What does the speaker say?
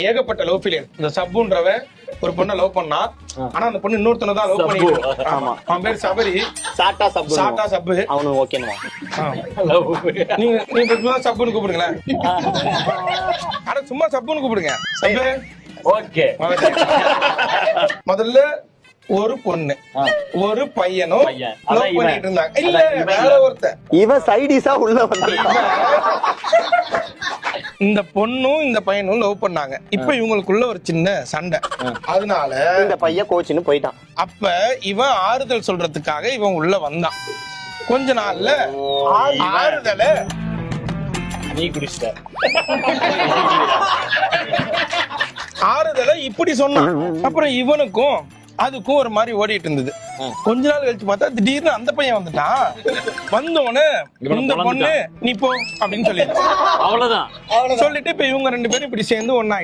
ஏகப்பட்ட love failure. இந்த சப்புன்றவன் ஒரு பொண்ணை லவ் பண்ணா, ஆனா அந்த பொண்ணு இன்னொருத்தனை தான் லவ் பண்ணிட்டு. ஆமா. அவன் பேர் சபரி. சாட்டா சப்பு. சாட்டா சப்பு. அவனு ஓகேமா. நீங்க சப்புன்னு கூப்பிடுங்களேன். ஆனா சும்மா சப்புன்னு கூப்பிடுங்க. சப்பு. ஓகே. முதல்ல ஒரு பொண்ணு ஒரு பையனும் லவ் பண்ணிட்டு இருந்தாங்க. இல்ல வேற ஒருத்தன். இவன் சைடிஸா உள்ள வந்திருக்கான். இந்த பொண்ணும் இந்த பையனும் லவ் பண்ணாங்க. இப்ப இவங்களுக்குள்ள ஒரு சின்ன சண்டை. அதனால இந்த பையன் கோச்சின்னு போயிட்டான். அப்ப இவன் ஆறுதல் சொல்றதுக்காக இவன் உள்ள வந்தான். கொஞ்ச நாள்ல ஆறுதல நீ குடிச்சிட்ட. ஆறுதல இப்படி சொன்னான். அப்புறம் இவனுக்கும் அதுக்கும் ஒரு மாதிரி ஓடிட்டு இருந்தது. கொஞ்ச நாள் கழிச்சு பார்த்தா திடீர்னு அந்த பையன் வந்துட்டான். வந்தோன்னு இந்த பொண்ணு நீ போ அப்படின்னு சொல்லிட்டு அவ்வளவுதான் சொல்லிட்டு இப்ப இவங்க ரெண்டு பேரும் இப்படி சேர்ந்து ஒண்ணாயிட்டாங்க.